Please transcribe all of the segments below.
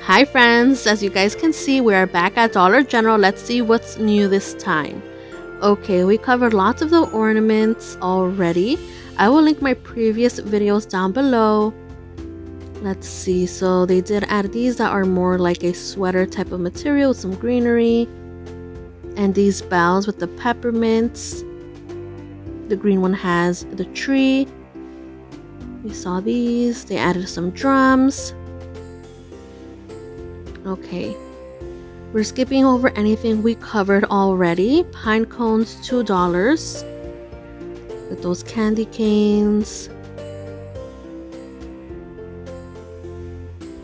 Hi friends, as you guys can see, we are back at Dollar General. Let's see what's new this time. Okay, we covered lots of the ornaments already. I will link my previous videos down below. Let's see, so they did add these that are more like a sweater type of material with some greenery. And these bells with the peppermints. The green one has the tree. We saw these. They added some drums. Okay, we're skipping over anything we covered already. Pine cones, $2 with those candy canes.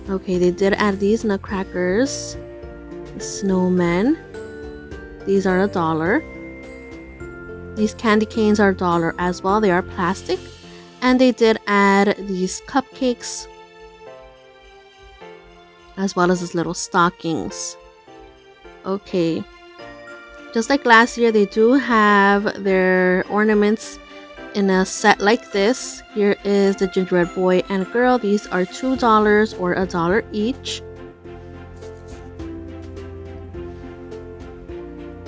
Okay, they did add these nutcrackers, the snowmen. These are $1. These candy canes are $1 as well. They are plastic. And they did add these cupcakes as well as these little stockings. Okay, just like last year, they do have their ornaments in a set like this. Here is the gingerbread boy and girl. These are $2 or $1 each.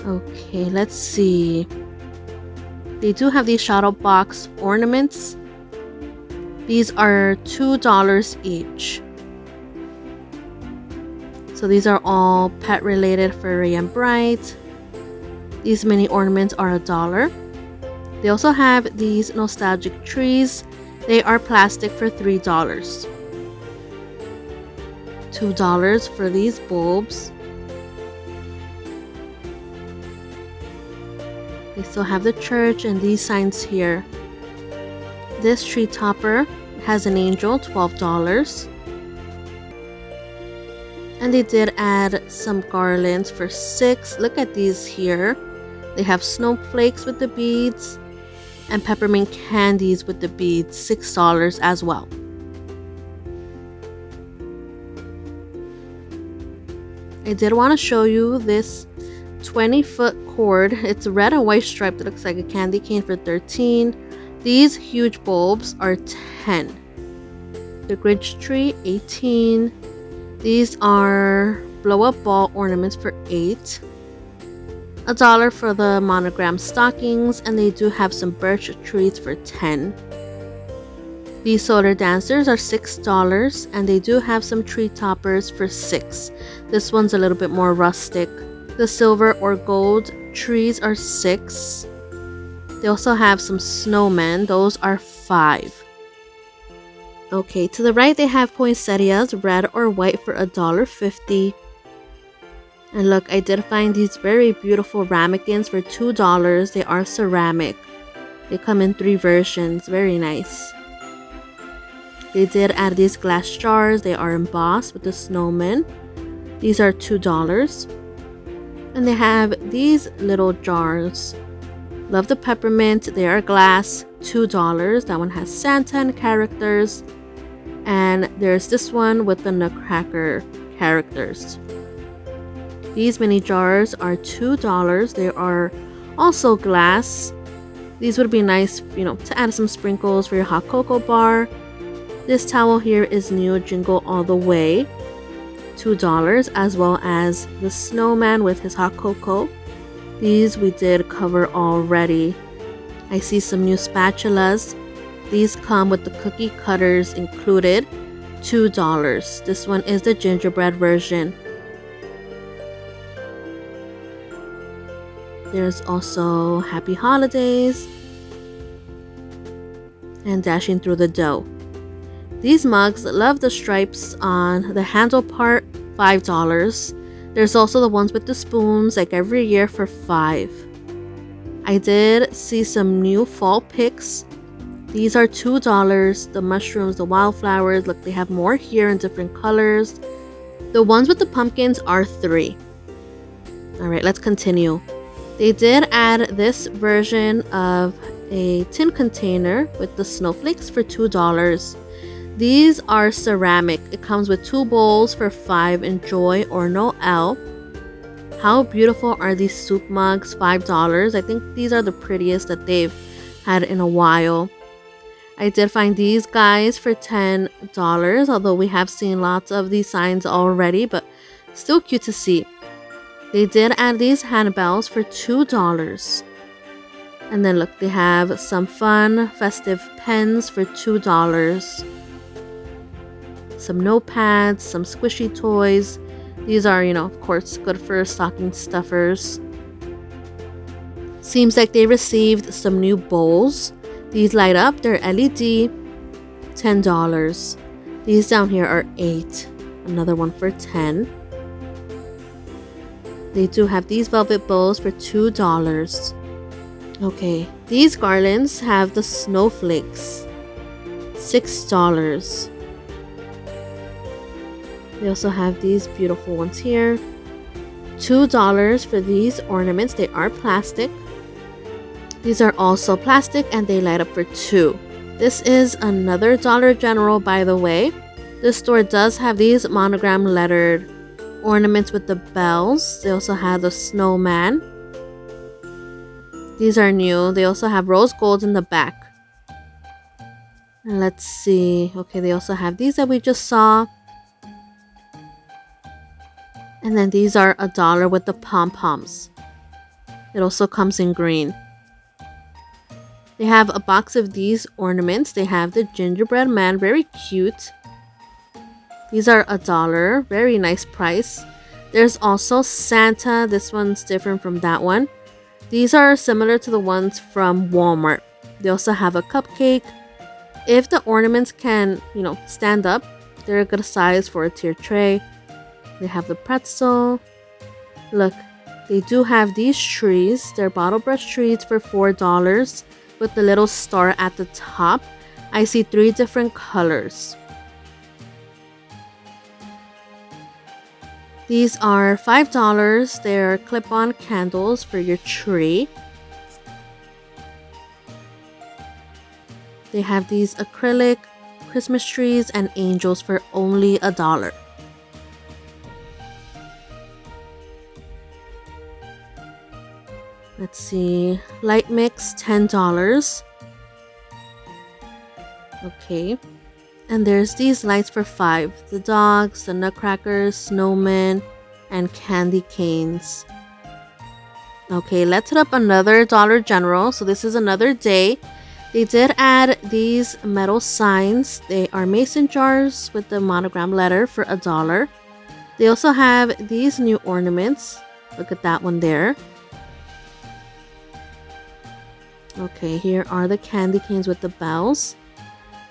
Okay, let's see. They do have these shadow box ornaments. These are $2 each. So these are all pet related, furry and bright. These mini ornaments are $1. They also have these nostalgic trees. They are plastic for $3. $2 for these bulbs. They still have the church and these signs here. This tree topper has an angel, $12. And they did add some garlands for $6. Look at these here. They have snowflakes with the beads and peppermint candies with the beads, $6 as well. I did want to show you this 20-foot cord. It's red and white striped. It looks like a candy cane for $13. These huge bulbs are $10. The Grinch tree, $18. These are blow-up ball ornaments for $8. $1 for the monogram stockings, and they do have some birch trees for $10. These solar dancers are $6, and they do have some tree toppers for $6. This one's a little bit more rustic. The silver or gold trees are $6. They also have some snowmen. Those are $5. Okay, to the right they have poinsettias, red or white for $1.50. And look, I did find these very beautiful ramekins for $2. They are ceramic. They come in 3 versions. Very nice. They did add these glass jars. They are embossed with the snowman. These are $2. And they have these little jars. Love the peppermint. They are glass, $2. That one has Santa and characters. And there's this one with the nutcracker characters. These mini jars are $2. They are also glass. These would be nice, to add some sprinkles for your hot cocoa bar. This towel here is new, Jingle All the Way, $2, as well as the snowman with his hot cocoa. These we did cover already. I see some new spatulas. These come with the cookie cutters included, $2. This one is the gingerbread version. There's also Happy Holidays and Dashing Through the Dough. These mugs, love the stripes on the handle part, $5. There's also the ones with the spoons, like every year, for $5. I did see some new fall picks. These are $2. The mushrooms, the wildflowers, look, they have more here in different colors. The ones with the pumpkins are $3. Alright, let's continue. They did add this version of a tin container with the snowflakes for $2. These are ceramic. It comes with 2 bowls for $5. Enjoy or no L. How beautiful are these soup mugs? $5. I think these are the prettiest that they've had in a while. I did find these guys for $10, although we have seen lots of these signs already, but still cute to see. They did add these handbells for $2. And then look, they have some fun festive pens for $2. Some notepads, some squishy toys. These are, of course, good for stocking stuffers. Seems like they received some new bowls. These light up, they're LED, $10. These down here are $8. Another one for $10. They do have these velvet bows for $2. Okay, these garlands have the snowflakes, $6. They also have these beautiful ones here, $2 for these ornaments. They are plastic. These are also plastic and they light up for $2. This is another Dollar General, by the way. This store does have these monogram lettered ornaments with the bells. They also have the snowman. These are new. They also have rose gold in the back. And let's see. Okay, they also have these that we just saw. And then these are $1 with the pom-poms. It also comes in green. They have a box of these ornaments. They have the gingerbread man, very cute. These are $1, very nice price. There's also Santa. This one's different from that one. These are similar to the ones from Walmart. They also have a cupcake. If the ornaments can, stand up, they're a good size for a tier tray. They have the pretzel. Look, they do have these trees. They're bottle brush trees for $4 with the little star at the top. I see 3 different colors. These are $5. They're clip-on candles for your tree. They have these acrylic Christmas trees and angels for only $1. Let's see. Light mix, $10. Okay. And there's these lights for $5. The dogs, the nutcrackers, snowmen, and candy canes. Okay, let's hit up another Dollar General. So this is another day. They did add these metal signs. They are mason jars with the monogram letter for $1. They also have these new ornaments. Look at that one there. Okay, here are the candy canes with the bells.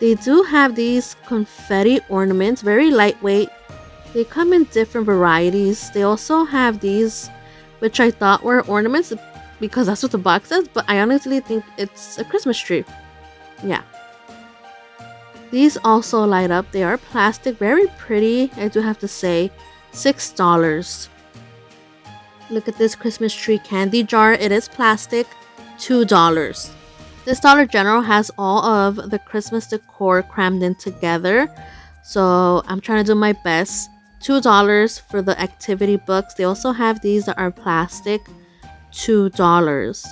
They do have these confetti ornaments, very lightweight. They come in different varieties. They also have these, which I thought were ornaments because that's what the box says, but I honestly think it's a Christmas tree. Yeah. These also light up. They are plastic, very pretty, I do have to say. $6. Look at this Christmas tree candy jar. It is plastic. $2. This Dollar General has all of the Christmas decor crammed in together, so I'm trying to do my best. $2 for the activity books. They also have these that are plastic. $2.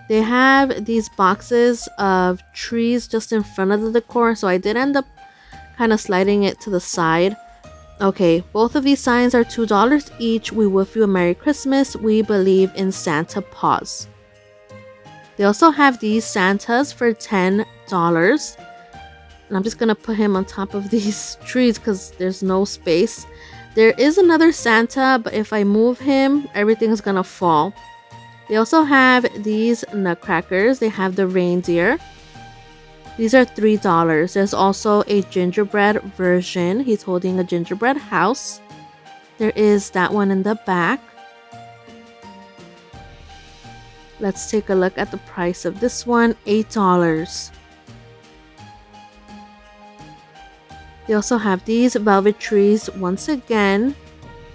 They have these boxes of trees just in front of the decor, so I did end up kind of sliding it to the side. Okay, both of these signs are $2 each. We wish you a Merry Christmas. We believe in Santa Paws. They also have these Santas for $10. And I'm just going to put him on top of these trees because there's no space. There is another Santa, but if I move him, everything's going to fall. They also have these nutcrackers. They have the reindeer. These are $3. There's also a gingerbread version. He's holding a gingerbread house. There is that one in the back. Let's take a look at the price of this one, $8. They also have these velvet trees once again.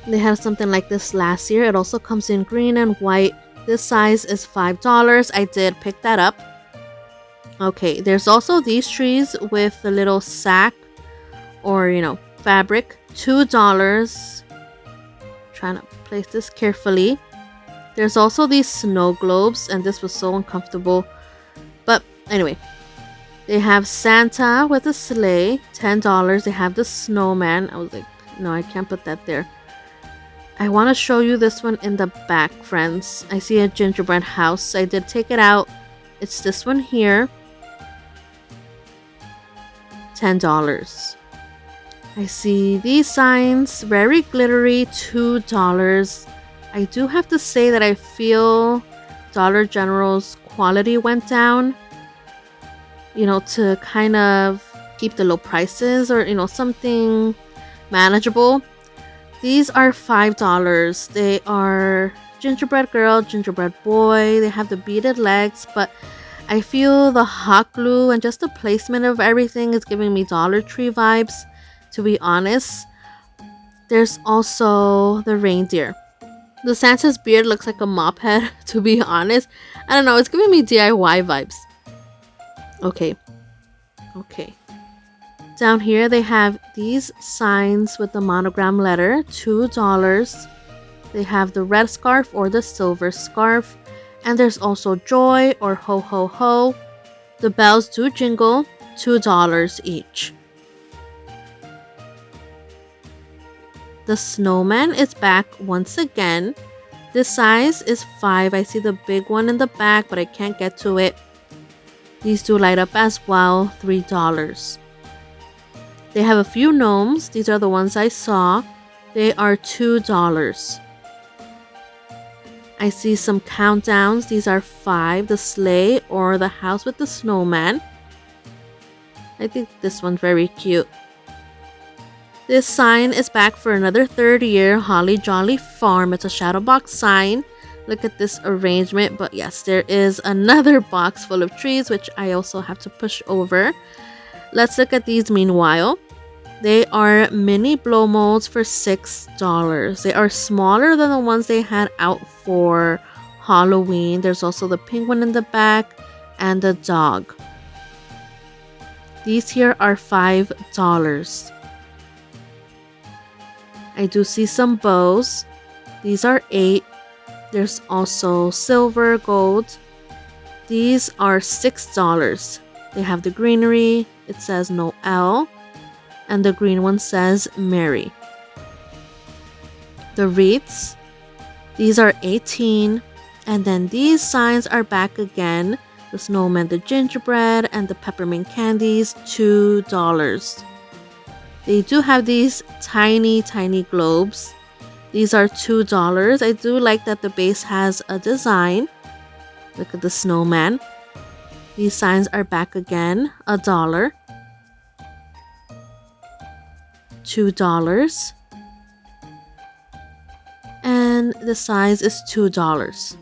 They had something like this last year. It also comes in green and white. This size is $5. I did pick that up. Okay, there's also these trees with the little sack or, fabric. $2. Trying to place this carefully. There's also these snow globes, and this was so uncomfortable. But anyway, They have Santa with a sleigh, $10. They have the snowman. I was like, no, I can't put that there. I want to show you this one in the back, friends. I see a gingerbread house. I did take it out. It's this one here. $10. I see these signs, very glittery, $2. I do have to say that I feel Dollar General's quality went down, you know, to kind of keep the low prices or, you know, something manageable. These are $5. They are gingerbread girl, gingerbread boy. They have the beaded legs, but I feel the hot glue and just the placement of everything is giving me Dollar Tree vibes, to be honest. There's also the reindeer. The Santa's beard looks like a mop head, to be honest. I don't know, it's giving me DIY vibes. Okay. Down here they have these signs with the monogram letter, $2. They have the red scarf or the silver scarf. And there's also joy or ho ho ho. The bells do jingle, $2 each. The snowman is back once again. This size is 5. I see the big one in the back, but I can't get to it. These do light up as well, $3. They have a few gnomes. These are the ones I saw. They are $2. I see some countdowns. These are 5. The sleigh or the house with the snowman. I think this one's very cute. This sign is back for another 3rd year. Holly Jolly Farm. It's a shadow box sign. Look at this arrangement. But yes, there is another box full of trees, which I also have to push over. Let's look at these meanwhile. They are mini blow molds for $6. They are smaller than the ones they had out for Halloween. There's also the penguin in the back and the dog. These here are $5. I do see some bows. These are $8. There's also silver, gold. These are $6. They have the greenery. It says Noel. And the green one says Mary. The wreaths. These are $18. And then these signs are back again. The snowman, the gingerbread, and the peppermint candies, $2. They do have these tiny globes. These are $2. I do like that the base has a design. Look at the snowman. These signs are back again, $1. $2. And the size is $2.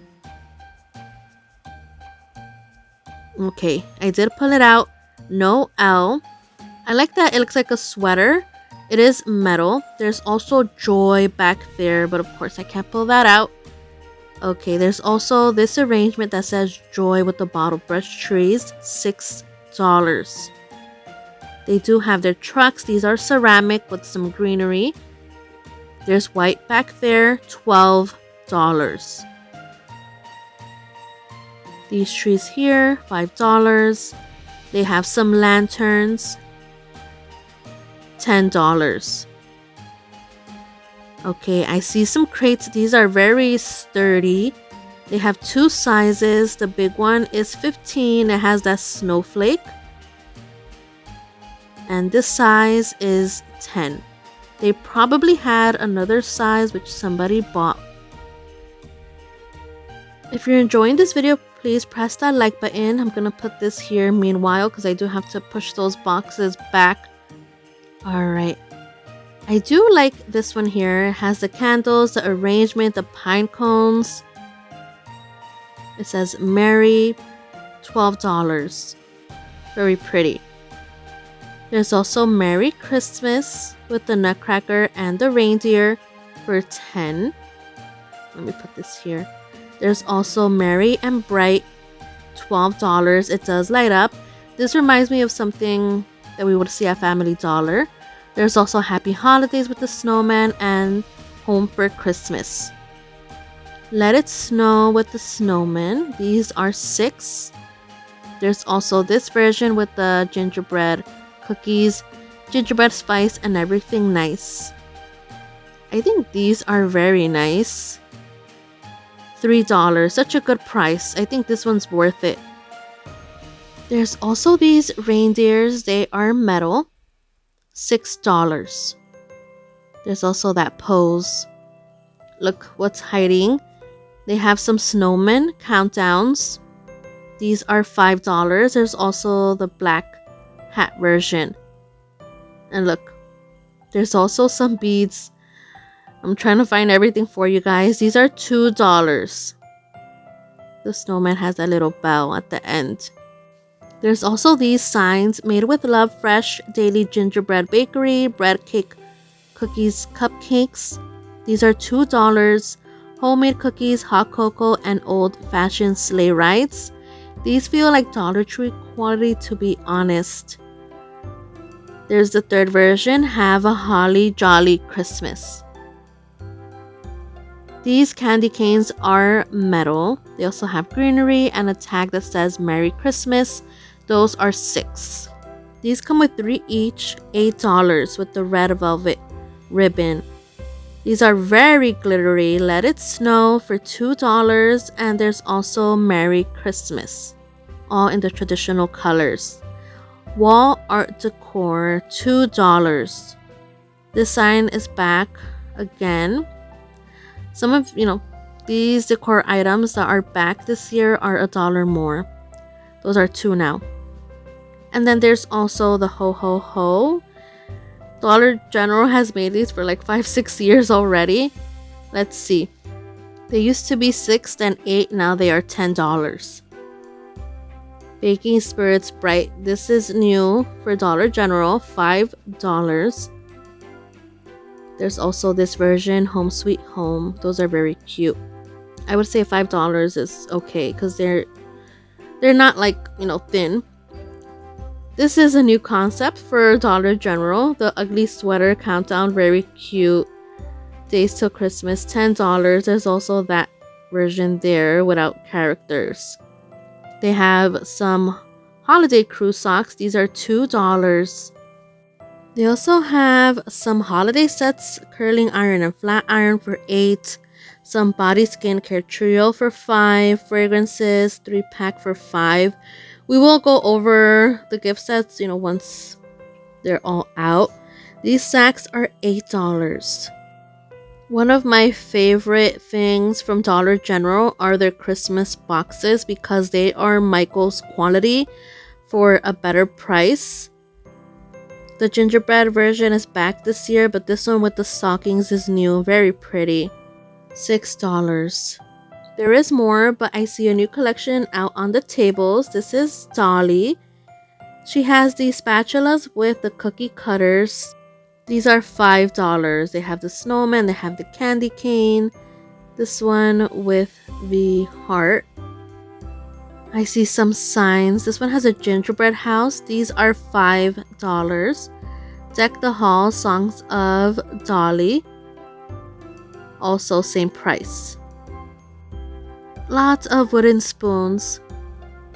Okay, I did pull it out. No L. I like that it looks like a sweater. It is metal. There's also joy back there, but of course I can't pull that out. Okay, there's also this arrangement that says joy with the bottle brush trees, $6. They do have their trucks. These are ceramic with some greenery. There's white back there, $12. These trees here, $5. They have some lanterns, $10. Okay, I see some crates. These are very sturdy. They have 2 sizes. The big one is 15. It has that snowflake. And this size is 10. They probably had another size which somebody bought. If you're enjoying this video, please press that like button. I'm gonna put this here meanwhile because I do have to push those boxes back. Alright. I do like this one here. It has the candles, the arrangement, the pine cones. It says Merry, $12. Very pretty. There's also Merry Christmas with the nutcracker and the reindeer for $10. Let me put this here. There's also Merry and Bright, $12. It does light up. This reminds me of something that we would see at Family Dollar. There's also Happy Holidays with the snowman and Home for Christmas. Let It Snow with the snowman. These are $6. There's also this version with the gingerbread cookies, gingerbread spice, and everything nice. I think these are very nice. $3, such a good price. I think this one's worth it. There's also these reindeers. They are metal. $6. There's also that pose. Look what's hiding. They have some snowmen countdowns. These are $5. There's also the black hat version. And look, there's also some beads. I'm trying to find everything for you guys. These are $2. The snowman has a little bell at the end. There's also these signs: made with love, fresh daily gingerbread bakery, bread cake, cookies, cupcakes. These are $2. Homemade cookies, hot cocoa, and old-fashioned sleigh rides. These feel like Dollar Tree quality, to be honest. There's the third version: have a holly jolly Christmas. These candy canes are metal. They also have greenery and a tag that says Merry Christmas. Those are $6. These come with 3 each, $8 with the red velvet ribbon. These are very glittery. Let It Snow for $2, and there's also Merry Christmas, all in the traditional colors. Wall art decor, $2. This sign is back again. Some of these decor items that are back this year are $1 more. Those are $2 now. And then there's also the ho ho ho. Dollar General has made these for like 5-6 years already. Let's see. They used to be $6, then $8, now they are $10. Baking Spirits Bright. This is new for Dollar General, $5. There's also this version, Home Sweet Home. Those are very cute. I would say $5 is okay because they're not like, thin. This is a new concept for Dollar General. The ugly sweater countdown, very cute. Days till Christmas, $10. There's also that version there without characters. They have some holiday crew socks. These are $2. They also have some holiday sets, curling iron and flat iron for $8. Some body skincare trio for $5. Fragrances, 3-pack for $5. We will go over the gift sets, once they're all out. These sacks are $8. One of my favorite things from Dollar General are their Christmas boxes because they are Michael's quality for a better price. The gingerbread version is back this year, but this one with the stockings is new. Very pretty. $6. There is more, but I see a new collection out on the tables. This is Dolly. She has these spatulas with the cookie cutters. These are $5. They have the snowman, they have the candy cane. This one with the heart. I see some signs. This one has a gingerbread house. These are $5. Deck the Hall, Songs of Dolly. Also same price. Lots of wooden spoons.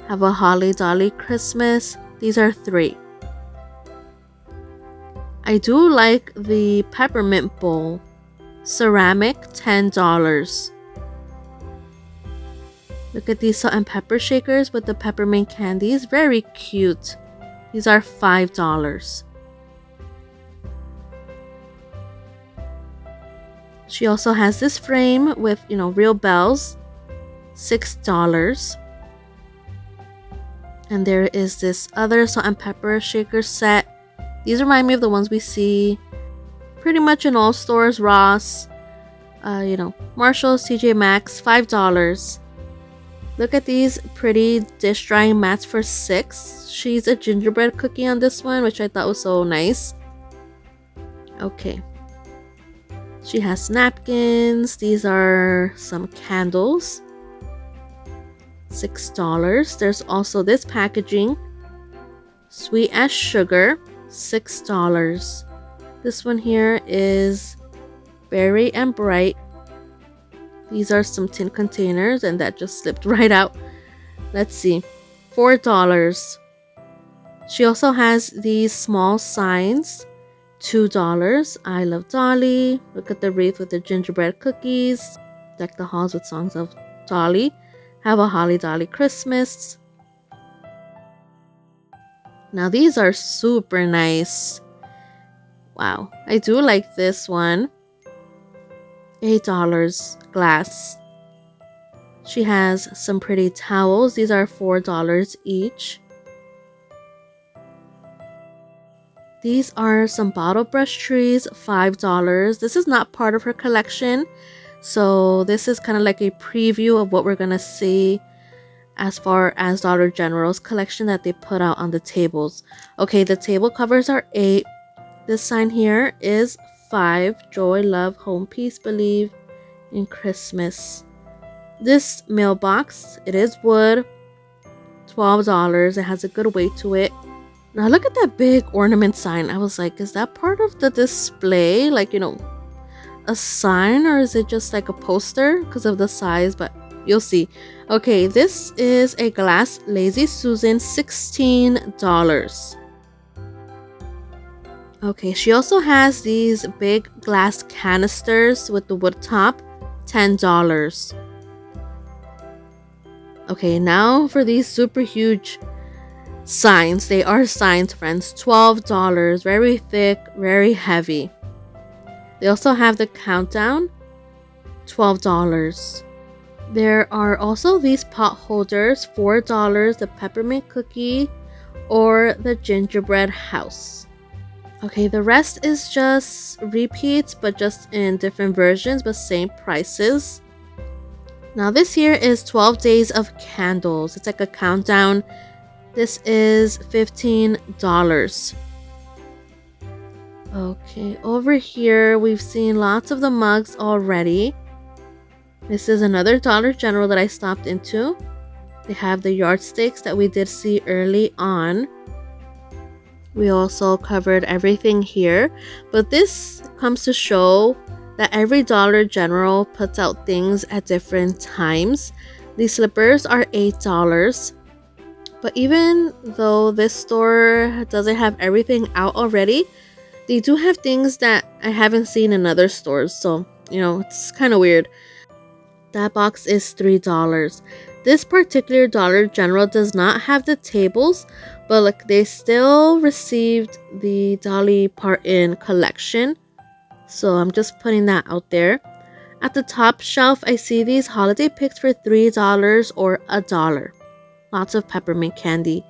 Have a Holly Dolly Christmas. These are $3. I do like the peppermint bowl. Ceramic, $10. Look at these salt and pepper shakers with the peppermint candies. Very cute. These are $5. She also has this frame with, real bells. $6. And there is this other salt and pepper shaker set. These remind me of the ones we see pretty much in all stores. Ross, Marshalls, TJ Maxx, $5. Look at these pretty dish drying mats for $6. She's a gingerbread cookie on this one, which I thought was so nice. Okay. She has napkins. These are some candles. $6. There's also this packaging. Sweet as sugar. $6. This one here is berry and bright. These are some tin containers, and that just slipped right out. Let's see. $4. She also has these small signs, $2. I love Dolly. Look at the wreath with the gingerbread cookies. Deck the halls with songs of Dolly. Have a holly dolly Christmas. Now these are super nice. Wow, I do like this one. $8 glass. She has some pretty towels. These are $4 each. These are some bottle brush trees, $5. This is not part of her collection. So this is kind of like a preview of what we're going to see as far as Dollar General's collection that they put out on the tables. Okay, the table covers are 8. This sign here is 5. Joy, love, home, peace, believe in Christmas. This mailbox, it is wood, $12. It has a good weight to it. Now look at that big ornament sign. I was like, is that part of the display? Like, you know, a sign, or is it just like a poster because of the size? But you'll see. Okay, this is a glass Lazy Susan, $16. Okay, she also has these big glass canisters with the wood top, $10. Okay, now for these super huge signs. They are signs, friends. $12. Very thick, very heavy. They also have the countdown, $12. There are also these pot holders, $4, the peppermint cookie or the gingerbread house. Okay, the rest is just repeats, but just in different versions, but same prices. Now this here is 12 days of candles. It's like a countdown. This is $15. Okay, over here we've seen lots of the mugs already. This is another Dollar General that I stopped into. They have the yardsticks that we did see early on. We also covered everything here, but this comes to show that every Dollar General puts out things at different times. These slippers are $8. But even though this store doesn't have everything out already, they do have things that I haven't seen in other stores. So, you know, it's kind of weird. That box is $3. This particular Dollar General does not have the tables, but look, they still received the Dolly Parton collection. So I'm just putting that out there. At the top shelf, I see these holiday picks for $3 or $1. Lots of peppermint candy.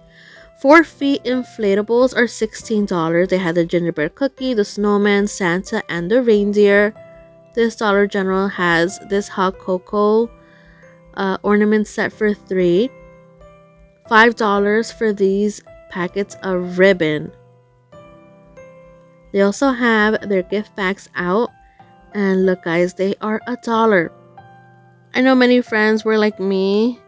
4 feet inflatables are $16. They had the gingerbread cookie, the snowman, Santa, and the reindeer. This Dollar General has this hot cocoa ornament set for $3. $5 for these packets of ribbon. They also have their gift bags out. And look guys, they are $1. I know many friends were like me.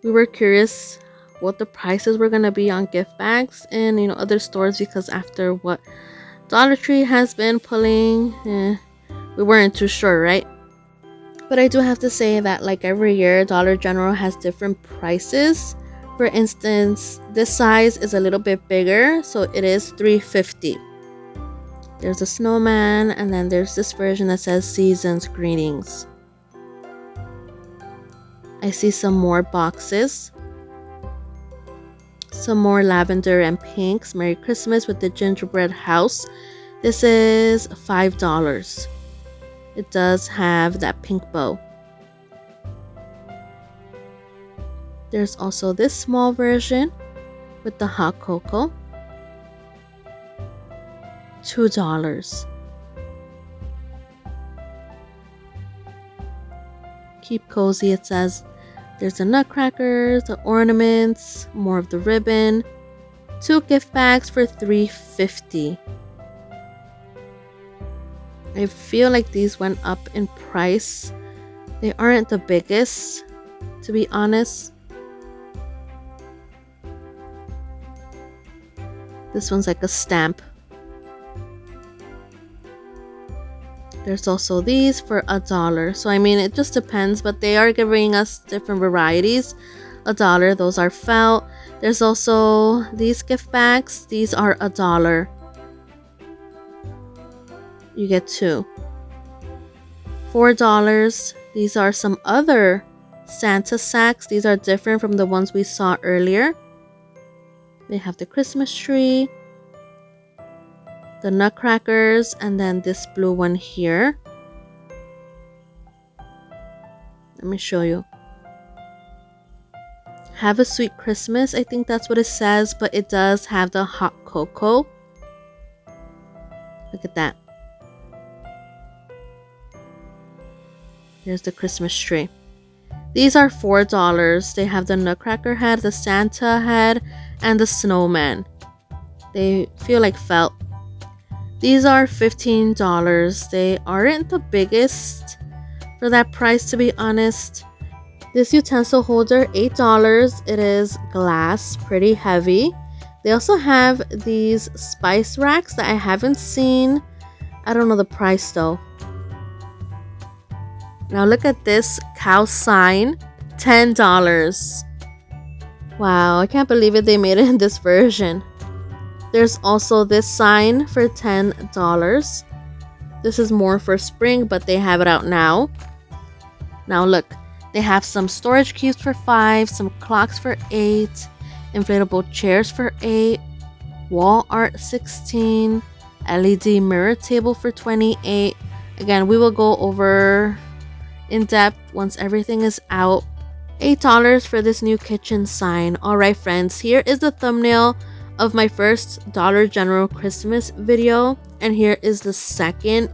We were curious what the prices were going to be on gift bags and, you know, other stores, because after what Dollar Tree has been pulling, we weren't too sure, right? But I do have to say that like every year, Dollar General has different prices. For instance, this size is a little bit bigger, so it is $3.50. There's a snowman, and then there's this version that says Season's Greetings. I see some more boxes. Some more lavender and pinks. Merry Christmas with the gingerbread house. This is $5. It does have that pink bow. There's also this small version with the hot cocoa. $2. Keep cozy, it says. There's the nutcrackers, the ornaments, more of the ribbon. 2 gift bags for $3.50. I feel like these went up in price. They aren't the biggest, to be honest. This one's like a stamp. There's also these for $1. So I mean, it just depends, but they are giving us different varieties. $1. Those are felt. There's also these gift bags. These are $1. You get 2. $4. These are some other Santa sacks. These are different from the ones we saw earlier. They have the Christmas tree, the nutcrackers, and then this blue one here. Let me show you. Have a sweet Christmas. I think that's what it says, but it does have the hot cocoa. Look at that. Here's the Christmas tree. These are $4. They have the nutcracker head, the Santa head, and the snowman. They feel like felt. These are $15. They aren't the biggest for that price, to be honest. This utensil holder, $8. It is glass, pretty heavy. They also have these spice racks that I haven't seen. I don't know the price though. Now look at this cow sign, $10. Wow, I can't believe it, they made it in this version. There's also this sign for $10. This is more for spring, but they have it out now. Now look, they have some storage cubes for $5, some clocks for $8, inflatable chairs for $8, wall art $16, LED mirror table for $28. Again, we will go over in depth once everything is out. $8 for this new kitchen sign. Alright friends, here is the thumbnail of my first Dollar General Christmas video, and here is the second.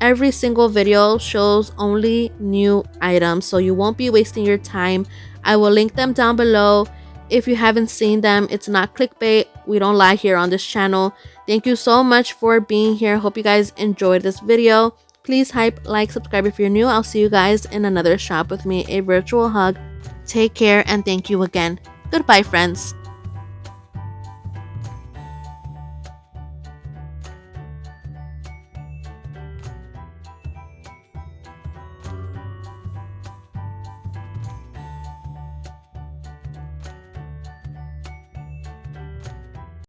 Every single video shows only new items, so you won't be wasting your time. I will link them down below. If you haven't seen them, it's not clickbait. We don't lie here on this channel. Thank you so much for being here. Hope you guys enjoyed this video. Please hype, like, subscribe if you're new. I'll see you guys in another shop with me. A virtual hug. Take care and thank you again. Goodbye, friends.